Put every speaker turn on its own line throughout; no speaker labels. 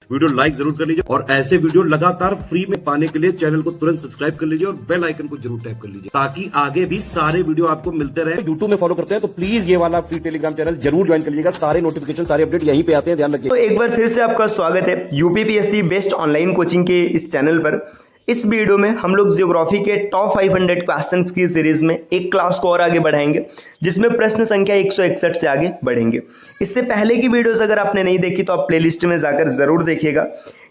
Video like जरूर कर लीजिए और ऐसे वीडियो लगातार फ्री में पाने के लिए चैनल को तुरंत सब्सक्राइब कर लीजिए और बेल आइकन को जरूर टैप कर लीजिए ताकि आगे भी सारे वीडियो आपको मिलते रहे। यूट्यूब में फॉलो करते हैं तो प्लीज ये वाला फ्री टेलीग्राम चैनल जरूर ज्वाइन कर लीजिएगा। सारे नोटिफिकेशन सारे अपडेट यहीं पे आते हैं, ध्यान रखिए।
तो एक बार फिर से आपका स्वागत है यूपीपीएससी बेस्ट ऑनलाइन कोचिंग के इस चैनल पर। इस वीडियो में हम लोग ज्योग्राफी के टॉप 500 क्वेश्चंस की सीरीज में एक क्लास को और आगे बढ़ाएंगे, जिसमें प्रश्न संख्या 161 से आगे बढ़ेंगे। इससे पहले की वीडियोस अगर आपने नहीं देखी तो आप प्लेलिस्ट में जाकर जरूर देखिएगा।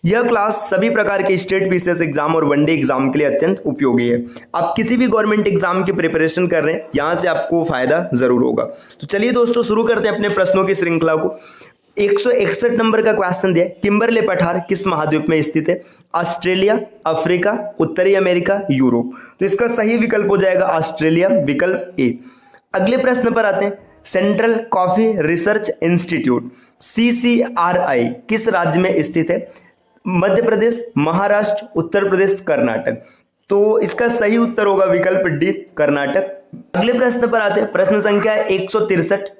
यह क्लास सभी प्रकार के स्टेट पीसीएस एग्जाम और वनडे एग्जाम के लिए अत्यंत उपयोगी है। आप किसी भी गवर्नमेंट एग्जाम की प्रिपरेशन कर रहे हैं, यहाँ से आपको फायदा जरूर होगा। तो चलिए दोस्तों शुरू करते हैं अपने प्रश्नों की श्रृंखला को। 161 नंबर का क्वेश्चन दिया है, किम्बरले पठार किस महाद्वीप में स्थित है? ऑस्ट्रेलिया, अफ्रीका, उत्तरी अमेरिका, यूरोप। तो इसका सही विकल्प हो जाएगा ऑस्ट्रेलिया, विकल्प ए। अगले प्रश्न पर आते हैं, central coffee research institute CCRI किस राज्य में स्थित है? मध्य प्रदेश, महाराष्ट्र, उत्तर प्रदेश, कर्नाटक। तो इसका सही उत्तर होगा विकल्प डी, कर्नाटक। अगले प्रश्न पर आते हैं, प्रश्न संख्या 163,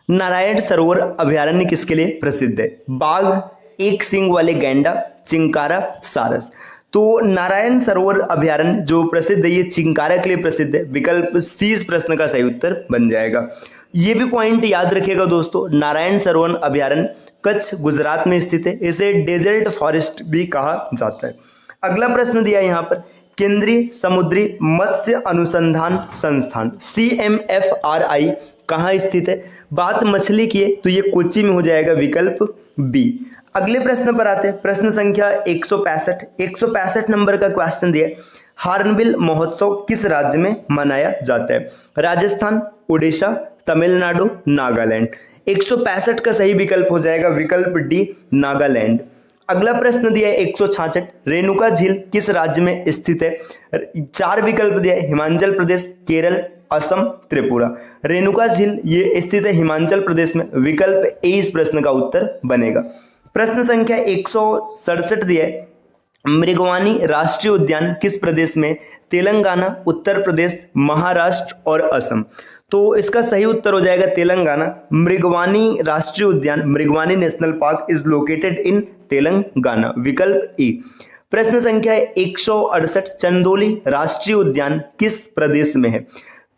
नारायण सरोवर अभयारण्य किसके लिए प्रसिद्ध है? बाघ, एक सींग वाले गैंडा, चिंकारा, सारस। तो नारायण सरोवर अभयारण्य जो प्रसिद्ध है ये चिंकारा के लिए प्रसिद्ध है, विकल्प सी इस प्रश्न का सही उत्तर बन जाएगा। ये भी पॉइंट याद रखिएगा दोस्तों, नारायण सरोवर अभयारण्य कच्छ गुजरात में स्थित है, इसे डेजर्ट फॉरेस्ट भी कहा जाता है। अगला प्रश्न दिया है यहाँ पर, केंद्रीय समुद्री मत्स्य अनुसंधान संस्थान CMFRI कहाँ स्थित है? बात मछली की है तो ये कोच्चि में हो जाएगा, विकल्प बी। अगले प्रश्न पर आते हैं, प्रश्न संख्या 165 नंबर का क्वेश्चन दिया है, हार्नबिल महोत्सव किस राज्य में मनाया जाता है? राजस्थान, उड़ीसा, तमिलनाडु, नागालैंड। 165 का सही विकल्प हो जाएगा, विकल्प डी, नागालैंड। अगला प्रश्न दिया है 166, रेणुका झील किस राज्य में स्थित है? 4 विकल्प दिया है, हिमाचल प्रदेश, केरल, असम, त्रिपुरा। रेणुका झील ये स्थित है हिमाचल प्रदेश में, विकल्प ए इस प्रश्न का उत्तर बनेगा। प्रश्न संख्या 167 दिया है, मृगवानी राष्ट्रीय उद्यान किस प्रदेश में? तेलंगाना, उत्तर प्रदेश, महाराष्ट्र और असम। तो इसका सही उत्तर हो जाएगा तेलंगाना। मृगवानी राष्ट्रीय उद्यान, Mrugavani national park is located in Telangana, विकल्प ए। प्रश्न संख्या 168, चंदोली राष्ट्रीय उद्यान किस प्रदेश में है?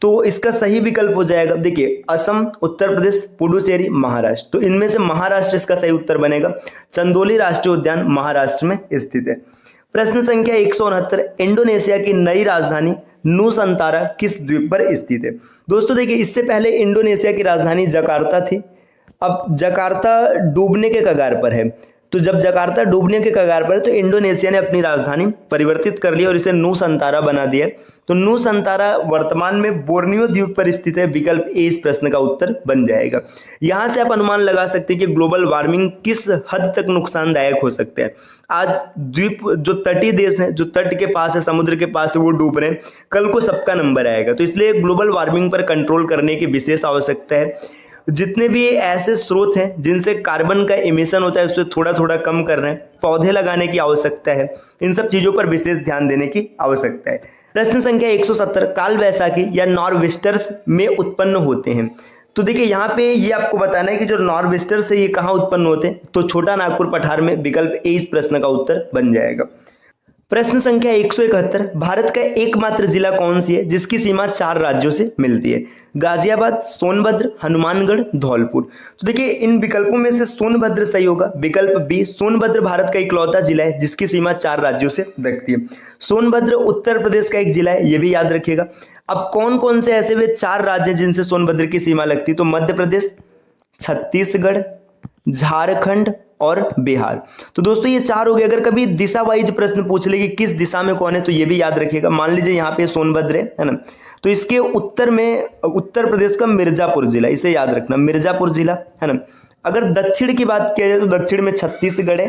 तो इसका सही विकल्प हो जाएगा, देखिए असम, उत्तर प्रदेश, पुडुचेरी, महाराष्ट्र। तो इनमें से महाराष्ट्र इसका सही उत्तर बनेगा। चंदोली राष्ट्रीय उद्यान महाराष्ट्र में स्थित है। प्रश्न संख्या 169, इंडोनेशिया की नई राजधानी नूसंतारा किस द्वीप पर स्थित है? दोस्तों देखिए, इससे पहले इंडोनेशिया की राजधानी जकार्ता थी। अब जकार्ता डूबने के कगार पर है, तो जब जकार्ता डूबने के कगार पर है तो इंडोनेशिया ने अपनी राजधानी परिवर्तित कर ली और इसे नूसंतारा बना दिया। तो नूसंतारा वर्तमान में बोर्नियो द्वीप पर स्थित है, विकल्प ए इस प्रश्न का उत्तर बन जाएगा। यहां से आप अनुमान लगा सकते हैं कि ग्लोबल वार्मिंग किस हद तक नुकसानदायक हो सकते हैं। आज द्वीप जो तटीय देश है, जो तट के पास है, समुद्र के पास है, वो डूब रहे हैं, कल को सबका नंबर आएगा। तो इसलिए ग्लोबल वार्मिंग पर कंट्रोल करने की विशेष आवश्यकता है। जितने भी ऐसे स्रोत हैं जिनसे कार्बन का इमिशन होता है उसे थोड़ा थोड़ा कम कर रहे हैं, पौधे लगाने की आवश्यकता है, इन सब चीजों पर विशेष ध्यान देने की आवश्यकता है। प्रश्न संख्या 170, काल वैसाखी या नॉर्वेस्टर्स में उत्पन्न होते हैं। तो देखिए यहाँ पे ये आपको बताना है कि जो नॉर्वेस्टर्स है ये कहाँ उत्पन्न होते हैं? तो छोटा नागपुर पठार में, विकल्प ए इस प्रश्न का उत्तर बन जाएगा। प्रश्न संख्या 171, भारत का एकमात्र जिला कौन सी है जिसकी सीमा 4 राज्यों से मिलती है? गाजियाबाद, सोनभद्र, हनुमानगढ़, धौलपुर। तो देखिए इन विकल्पों में से सोनभद्र सही होगा, विकल्प बी। सोनभद्र भारत का इकलौता जिला है जिसकी सीमा 4 राज्यों से लगती है। सोनभद्र उत्तर प्रदेश का एक जिला है, ये भी याद रखिएगा। अब कौन कौन से ऐसे वे 4 राज्य जिनसे सोनभद्र की सीमा लगती है? तो मध्य प्रदेश, छत्तीसगढ़, झारखंड और बिहार। तो दोस्तों ये 4 हो गए। अगर कभी दिशा वाइज प्रश्न पूछ ले कि किस दिशा में कौन है तो ये भी याद रखिएगा। मान लीजिए यहाँ पे सोनभद्र है ना, तो इसके उत्तर में उत्तर प्रदेश का मिर्जापुर जिला, इसे याद रखना, मिर्जापुर जिला है ना। अगर दक्षिण की बात किया जाए तो दक्षिण में छत्तीसगढ़ है,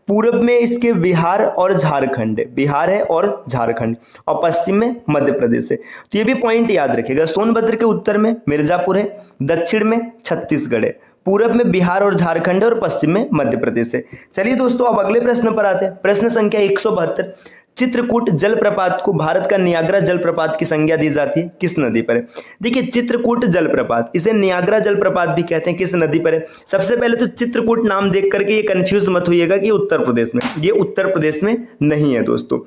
पूर्व में इसके बिहार और झारखंड है, बिहार है और झारखंड, और पश्चिम में मध्य प्रदेश है। तो ये भी पॉइंट याद रखिएगा, सोनभद्र के उत्तर में मिर्जापुर है, दक्षिण में छत्तीसगढ़ है, पूर्व में बिहार और झारखंड और पश्चिम में मध्य प्रदेश है। चलिए दोस्तों अब अगले प्रश्न पर आते हैं। प्रश्न संख्या 172, चित्रकूट जलप्रपात को भारत का नियाग्रा जलप्रपात की संज्ञा दी जाती है, किस नदी पर है? देखिए चित्रकूट जलप्रपात, इसे नियाग्रा जलप्रपात भी कहते हैं, किस नदी पर है? सबसे पहले तो चित्रकूट नाम देख करके ये कंफ्यूज मत होइएगा कि उत्तर प्रदेश में, ये उत्तर प्रदेश में नहीं है दोस्तों।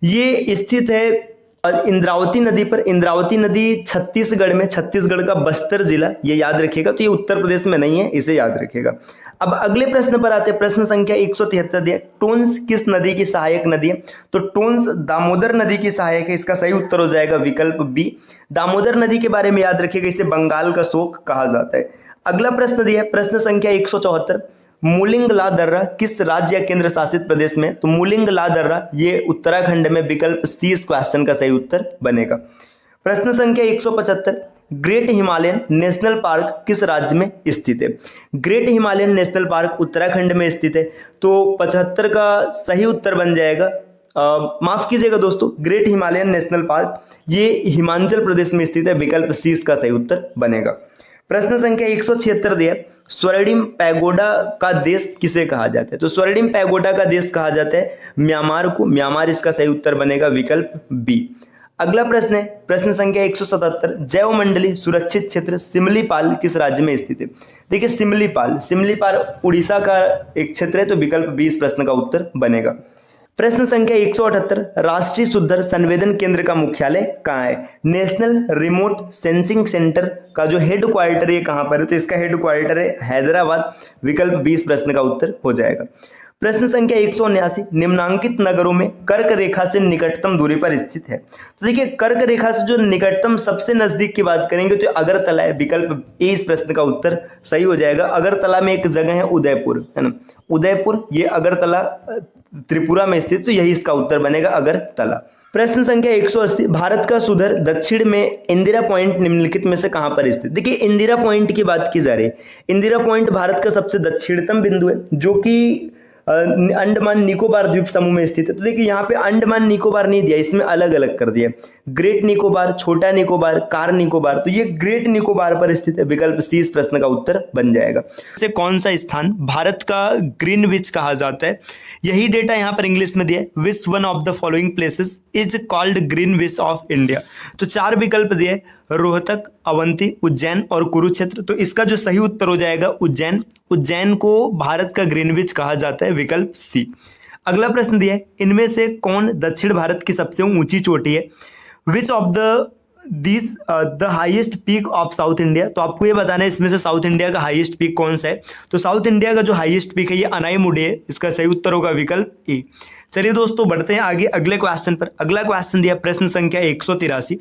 ये स्थित है इंद्रावती नदी पर। इंद्रावती नदी छत्तीसगढ़ में, छत्तीसगढ़ का बस्तर जिला, ये याद रखिएगा। तो ये उत्तर प्रदेश में नहीं है, इसे याद रखिएगा। अब अगले प्रश्न पर आते हैं, प्रश्न संख्या 173 दिया, टोन्स किस नदी की सहायक नदी है? तो टोन्स दामोदर नदी की सहायक है, इसका सही उत्तर हो जाएगा विकल्प बी। दामोदर नदी के बारे में याद रखिएगा, इसे बंगाल का शोक कहा जाता है। अगला प्रश्न दिया है, प्रश्न संख्या 174, मूलिंग ला दर्रा किस राज्य या केंद्र शासित प्रदेश में? तो मूलिंग ला दर्रा ये उत्तराखंड में, विकल्प सी इस क्वेश्चन का सही उत्तर बनेगा। प्रश्न संख्या 175, ग्रेट हिमालयन नेशनल पार्क किस राज्य में स्थित है? Great Himalayan national park Uttarakhand में स्थित है, तो 75 का सही उत्तर बन जाएगा। माफ कीजिएगा दोस्तों, ग्रेट हिमालयन नेशनल पार्क ये हिमाचल प्रदेश में स्थित है, विकल्प सी इसका सही उत्तर बनेगा। प्रश्न संख्या 176 दिया, स्वर्णिम पैगोडा का देश किसे कहा जाता है? तो स्वर्णिम पैगोडा का देश कहा जाता है म्यांमार को, म्यांमार इसका सही उत्तर बनेगा, विकल्प बी। अगला प्रश्न है, प्रश्न संख्या 177, जैवमंडली सुरक्षित क्षेत्र सिमलीपाल किस राज्य में स्थित है? देखिए सिमलीपाल उड़ीसा का एक क्षेत्र है, तो विकल्प बी इस प्रश्न का उत्तर बनेगा। प्रश्न संख्या 178, राष्ट्रीय सुद्धर संवेदन केंद्र का मुख्यालय कहाँ है? नेशनल रिमोट सेंसिंग सेंटर का जो हेड क्वार्टर है कहाँ पर है? तो इसका हेड क्वार्टर है हैदराबाद, विकल्प बी इस प्रश्न का उत्तर हो जाएगा। प्रश्न संख्या 179, निम्नांकित नगरों में कर्क रेखा से निकटतम दूरी पर स्थित है? तो देखिए कर्क रेखा से जो निकटतम सबसे नजदीक की बात करेंगे तो अगरतला है, विकल्प ए इस प्रश्न का उत्तर सही हो जाएगा। अगरतला में एक जगह है उदयपुर, है ना, उदयपुर, ये अगरतला त्रिपुरा में स्थित, तो यही इसका उत्तर बनेगा, अगरतला। प्रश्न संख्या 180, भारत का सुधर दक्षिण में इंदिरा पॉइंट निम्नलिखित में से कहां पर स्थित? देखिए इंदिरा पॉइंट की बात की जा रही है। इंदिरा पॉइंट भारत का सबसे दक्षिणतम बिंदु है, जो कि अंडमान निकोबार द्वीप समूह में स्थित है। तो देखिए यहाँ पे अंडमान निकोबार नहीं दिया, इसमें अलग अलग कर दिया, ग्रेट निकोबार, छोटा निकोबार, कार निकोबार, तो ये ग्रेट निकोबार पर स्थित है, विकल्प सी इस प्रश्न का उत्तर बन जाएगा। इसे कौन सा स्थान भारत का ग्रीनविच कहा जाता है? यही डेटा यहाँ पर इंग्लिश में दिया है, which one of the following places is called Greenwich of India? तो 4 विकल्प दिए, रोहतक, अवंती, उज्जैन और कुरुक्षेत्र, तो इसका जो सही उत्तर हो जाएगा उज्जैन। उज्जैन को भारत का ग्रीनविच कहा जाता है, विकल्प सी। अगला प्रश्न दिया है, इनमें से कौन दक्षिण भारत की सबसे ऊंची चोटी है? Which of the highest peak of south India? तो आपको ये बताना है इसमें से साउथ इंडिया का हाईएस्ट पीक कौन सा है? तो साउथ इंडिया का जो हाईएस्ट पीक है ये अनाईमुडी है, इसका सही उत्तर होगा विकल्प ए। चलिए दोस्तों बढ़ते हैं आगे अगले क्वेश्चन पर। अगला क्वेश्चन दिया प्रश्न संख्या 183,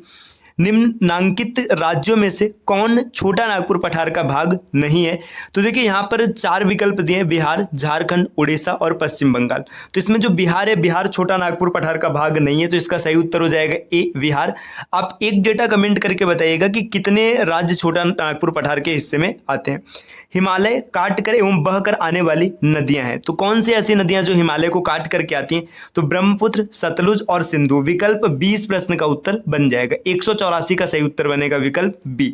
निम्नांकित राज्यों में से कौन छोटा नागपुर पठार का भाग नहीं है? तो देखिए यहाँ पर 4 विकल्प दिए, बिहार, झारखंड, उड़ीसा और पश्चिम बंगाल। तो इसमें जो बिहार है, बिहार छोटा नागपुर पठार का भाग नहीं है, तो इसका सही उत्तर हो जाएगा ए बिहार। आप एक डेटा कमेंट करके बताइएगा कि कितने राज्य छोटा नागपुर पठार के हिस्से में आते हैं। हिमालय काट कर एवं बह कर आने वाली नदियां हैं, तो कौन सी ऐसी नदियां जो हिमालय को काट करके आती हैं? तो ब्रह्मपुत्र, सतलुज और सिंधु, विकल्प 20 प्रश्न का उत्तर बन जाएगा। 184 का सही उत्तर बनेगा विकल्प बी।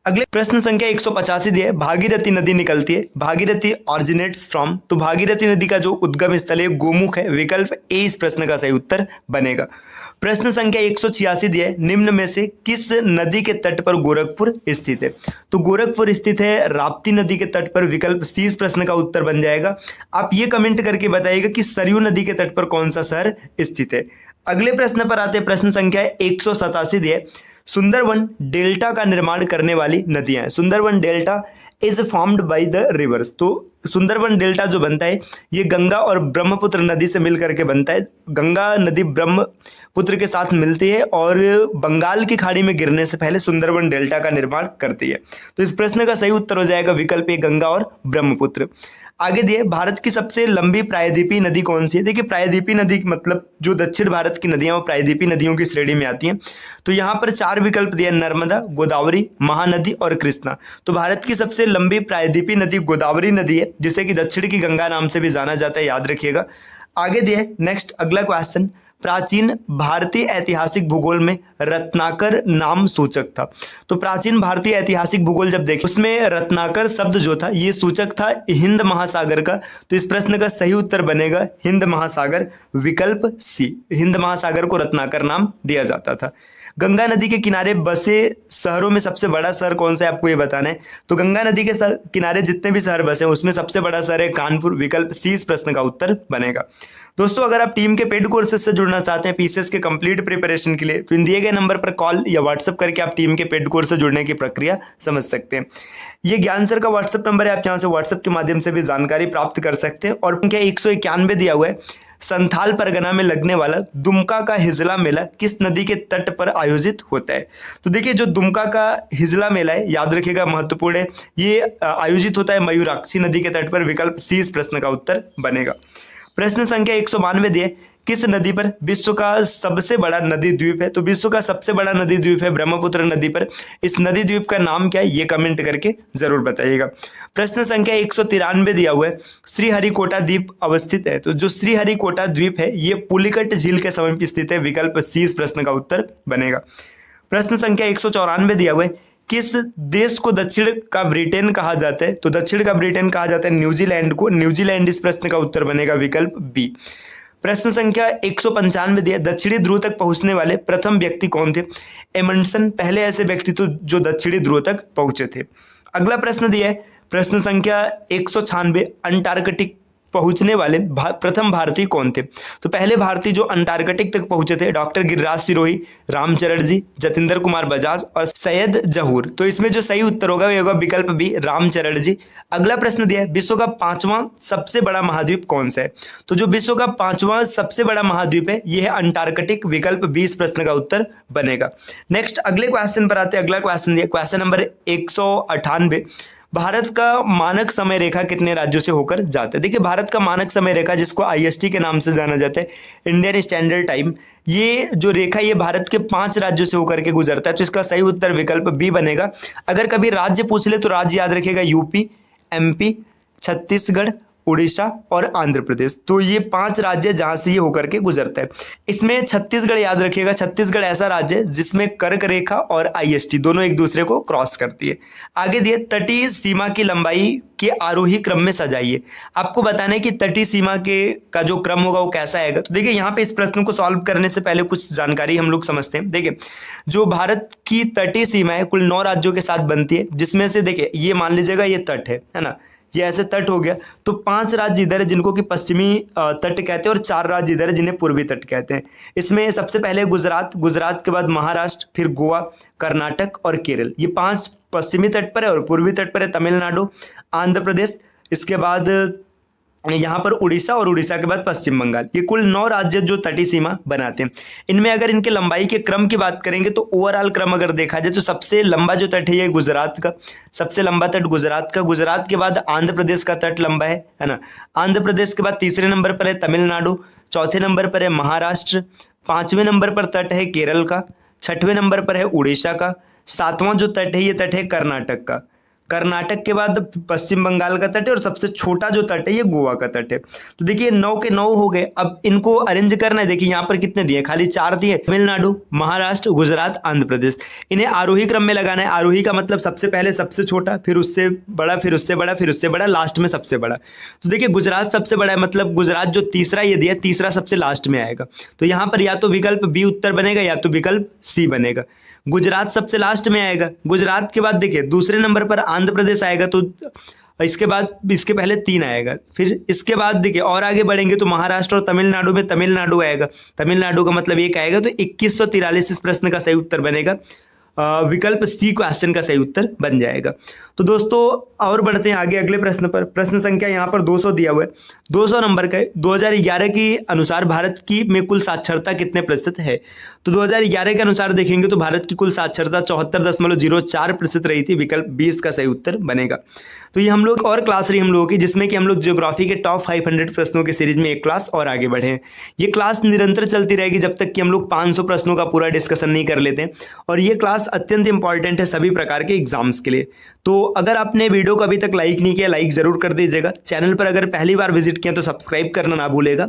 अगले प्रश्न संख्या 185 दिया है, भागीरथी नदी निकलती है, भागीरथी ऑरिजिनेट्स फ्रॉम? तो भागीरथी नदी का जो उद्गम स्थल है गोमुख है, विकल्प ए इस प्रश्न का सही उत्तर बनेगा। प्रश्न संख्या 186 दिया है, निम्न में से किस नदी के तट पर गोरखपुर स्थित है? तो गोरखपुर स्थित है राप्ती नदी के तट पर, विकल्प सी इस प्रश्न का उत्तर बन जाएगा। आप ये कमेंट करके बताइएगा कि सरयू नदी के तट पर कौन सा शहर स्थित है। अगले प्रश्न पर आते हैं, प्रश्न संख्या 187 दिया है, सुंदरवन डेल्टा का निर्माण करने वाली नदियां हैं। Sundarban delta is formed by the rivers. तो सुंदरवन डेल्टा जो बनता है ये गंगा और ब्रह्मपुत्र नदी से मिल करके बनता है। गंगा नदी ब्रह्मपुत्र के साथ मिलती है और बंगाल की खाड़ी में गिरने से पहले सुंदरवन डेल्टा का निर्माण करती है। तो इस प्रश्न का सही उत्तर हो जाएगा विकल्प ए गंगा और ब्रह्मपुत्र। आगे दिए, भारत की सबसे लंबी प्रायद्वीपीय नदी कौन सी है? देखिए प्रायद्वीपीय नदी मतलब जो दक्षिण भारत की नदियां वो प्रायद्वीपीय नदियों की श्रेणी में आती हैं। तो यहाँ पर 4 विकल्प दिए, नर्मदा, गोदावरी, महानदी और कृष्णा। तो भारत की सबसे लंबी प्रायद्वीपीय नदी गोदावरी नदी है, जिसे कि दक्षिण की गंगा नाम से भी जाना जाता है, याद रखिएगा। आगे दिए नेक्स्ट अगला क्वेश्चन, प्राचीन भारतीय ऐतिहासिक भूगोल में रत्नाकर नाम सूचक था। तो प्राचीन भारतीय ऐतिहासिक भूगोल जब देखें उसमें रत्नाकर शब्द जो था ये सूचक था हिंद महासागर का। तो इस प्रश्न का सही उत्तर बनेगा हिंद महासागर, विकल्प सी। हिंद महासागर को रत्नाकर नाम दिया जाता था। गंगा नदी के किनारे बसे शहरों में सबसे बड़ा शहर कौन सा है, आपको ये बताना है। तो गंगा नदी के किनारे जितने भी शहर बसे हैं उसमें सबसे बड़ा शहर है कानपुर, विकल्प सी इस प्रश्न का उत्तर बनेगा। दोस्तों अगर आप टीम के पेड कोर्सेज से जुड़ना चाहते हैं पीसीएस के कंप्लीट प्रिपरेशन के लिए तो इन दिए गए नंबर पर कॉल या व्हाट्सएप करके आप टीम के पेड कोर्स से जुड़ने की प्रक्रिया समझ सकते हैं। ये ज्ञान सर का व्हाट्सएप नंबर है, आप यहाँ से व्हाट्सएप के माध्यम से भी जानकारी प्राप्त कर सकते हैं। और उनके 191 दिया हुआ है। संथाल परगना में लगने वाला दुमका का हिजला मेला किस नदी के तट पर आयोजित होता है। तो देखिए जो दुमका का हिजला मेला है याद रखिएगा महत्वपूर्ण है, ये आयोजित होता है मयूराक्षी नदी के तट पर, विकल्प सी इस प्रश्न का उत्तर बनेगा। प्रश्न संख्या 192 दिए, किस नदी पर विश्व का सबसे बड़ा नदी द्वीप है। तो विश्व का सबसे बड़ा नदी द्वीप है ब्रह्मपुत्र नदी पर। इस नदी द्वीप का नाम क्या है ये कमेंट करके जरूर बताइएगा। प्रश्न संख्या 193 दिया हुआ है, श्रीहरिकोटा द्वीप अवस्थित है। तो जो श्रीहरिकोटा द्वीप है ये पुलिकट झील के समीप स्थित है, विकल्प सी इस प्रश्न का उत्तर बनेगा। प्रश्न संख्या 194 दिया हुआ है, किस देश को दक्षिण का ब्रिटेन कहा जाता है। तो दक्षिण का ब्रिटेन कहा जाता है न्यूजीलैंड को, न्यूजीलैंड इस प्रश्न का उत्तर बनेगा, विकल्प बी। प्रश्न संख्या 195 दिया, दक्षिणी ध्रुव तक पहुंचने वाले प्रथम व्यक्ति कौन थे। एमंडसन पहले ऐसे व्यक्ति तो जो दक्षिणी ध्रुव तक पहुंचे थे। अगला प्रश्न दिया है प्रश्न संख्या 196, अंटार्कटिक पहुंचने वाले प्रथम भारतीय कौन थे। तो पहले भारतीय जो अंटार्कटिक तक पहुंचे थे डॉक्टर गिरिराज सिरोही, रामचरण जी, जतिंदर कुमार बजाज और सैयद जहूर। तो इसमें जो सही उत्तर होगा वो होगा विकल्प बी, रामचरण जी। अगला प्रश्न दिया है, विश्व का 5वां सबसे बड़ा महाद्वीप कौन सा है। तो जो विश्व का 5वां सबसे बड़ा महाद्वीप है यह है अंटार्कटिक, विकल्प बी इस प्रश्न का उत्तर बनेगा। नेक्स्ट अगले क्वेश्चन पर आते हैं। अगला क्वेश्चन दिया क्वेश्चन नंबर 198, भारत का मानक समय रेखा कितने राज्यों से होकर जाता है। देखिए भारत का मानक समय रेखा जिसको आईएसटी के नाम से जाना जाता है, इंडियन स्टैंडर्ड टाइम, ये जो रेखा ये भारत के 5 राज्यों से होकर के गुजरता है। तो इसका सही उत्तर विकल्प बी बनेगा। अगर कभी राज्य पूछ ले तो राज्य याद रखिएगा यूपी, एमपी, छत्तीसगढ़, उड़ीसा और आंध्र प्रदेश। तो ये 5 राज्य जहां से ये होकर के गुजरता है। इसमें छत्तीसगढ़ याद रखिएगा, छत्तीसगढ़ ऐसा राज्य है जिसमें कर्क रेखा और आईएसटी दोनों एक दूसरे को क्रॉस करती है। आगे दिए तटीय सीमा की लंबाई के आरोही क्रम में सजाइए। आपको बताना है कि तटीय सीमा के का जो क्रम होगा वो कैसा आएगा। तो देखिए यहाँ पे इस प्रश्न को सॉल्व करने से पहले कुछ जानकारी हम लोग समझते हैं। देखिए जो भारत की तटीय सीमा है कुल 9 राज्यों के साथ बनती है, जिसमें से देखिए ये मान लीजिएगा ये तट है ना, ये ऐसे तट हो गया। तो 5 राज्य इधर है जिनको कि पश्चिमी तट कहते हैं और 4 राज्य इधर है जिन्हें पूर्वी तट कहते हैं। इसमें सबसे पहले गुजरात, गुजरात के बाद महाराष्ट्र, फिर गोवा, कर्नाटक और केरल। ये 5 पश्चिमी तट पर है और पूर्वी तट पर है तमिलनाडु, आंध्र प्रदेश, इसके बाद यहाँ पर उड़ीसा और उड़ीसा के बाद पश्चिम बंगाल। ये कुल 9 राज्य जो तटीय सीमा बनाते हैं। इनमें अगर इनके लंबाई के क्रम की बात करेंगे तो ओवरऑल क्रम अगर देखा जाए तो सबसे लंबा जो तट है ये गुजरात का, सबसे लंबा तट गुजरात का। गुजरात के बाद आंध्र प्रदेश का तट लंबा है ना। आंध्र प्रदेश के बाद तीसरे नंबर पर है तमिलनाडु, चौथे नंबर पर है महाराष्ट्र, 5वें नंबर पर तट है केरल का, 6वें नंबर पर है उड़ीसा का, 7वां जो तट है ये तट है कर्नाटक का। कर्नाटक के बाद पश्चिम बंगाल का तट है और सबसे छोटा जो तट है ये गोवा का तट है। तो देखिए 9 के 9 हो गए। अब इनको अरेंज करना है। देखिए यहाँ पर कितने दिए, खाली 4 दिए, तमिलनाडु, महाराष्ट्र, गुजरात, आंध्र प्रदेश। इन्हें आरोही क्रम में लगाना है। आरोही का मतलब सबसे पहले सबसे छोटा, फिर उससे बड़ा, फिर उससे बड़ा, फिर उससे बड़ा, लास्ट में सबसे बड़ा। तो देखिए गुजरात सबसे बड़ा है, मतलब गुजरात जो तीसरा ये दिया तीसरा सबसे लास्ट में आएगा। तो यहाँ पर या तो विकल्प बी उत्तर बनेगा या तो विकल्प सी बनेगा। गुजरात सबसे लास्ट में आएगा। गुजरात के बाद देखिए दूसरे नंबर पर आंध्र प्रदेश आएगा, तो इसके बाद इसके पहले 3 आएगा। फिर इसके बाद देखिए और आगे बढ़ेंगे तो महाराष्ट्र और तमिलनाडु में तमिलनाडु आएगा। तमिलनाडु का मतलब एक आएगा, तो 2143 इस प्रश्न का सही उत्तर बनेगा। विकल्प सी क्वेश्चन का सही उत्तर बन जाएगा। तो दोस्तों और बढ़ते हैं आगे अगले प्रश्न पर। प्रश्न संख्या यहाँ पर 200 दिया हुआ है, 200 नंबर का है। 2011 के अनुसार भारत की में कुल साक्षरता कितने प्रतिशत है। तो 2011 के अनुसार देखेंगे तो भारत की कुल साक्षरता 74.04% रही थी। विकल्प 20 का सही उत्तर बनेगा। तो ये हम लोग और क्लास रही हम लोगों की, जिसमें कि हम लोग ज्योग्राफी के टॉप 500 प्रश्नों की सीरीज में एक क्लास और आगे बढ़े हैं। ये क्लास निरंतर चलती रहेगी जब तक कि हम लोग 500 प्रश्नों का पूरा डिस्कशन नहीं कर लेते हैं। और ये क्लास अत्यंत इंपॉर्टेंट है सभी प्रकार के एग्जाम्स के लिए। तो अगर आपने वीडियो को अभी तक लाइक नहीं किया, लाइक जरूर कर दीजिएगा। चैनल पर अगर पहली बार विजिट किया तो सब्सक्राइब करना ना भूलेगा।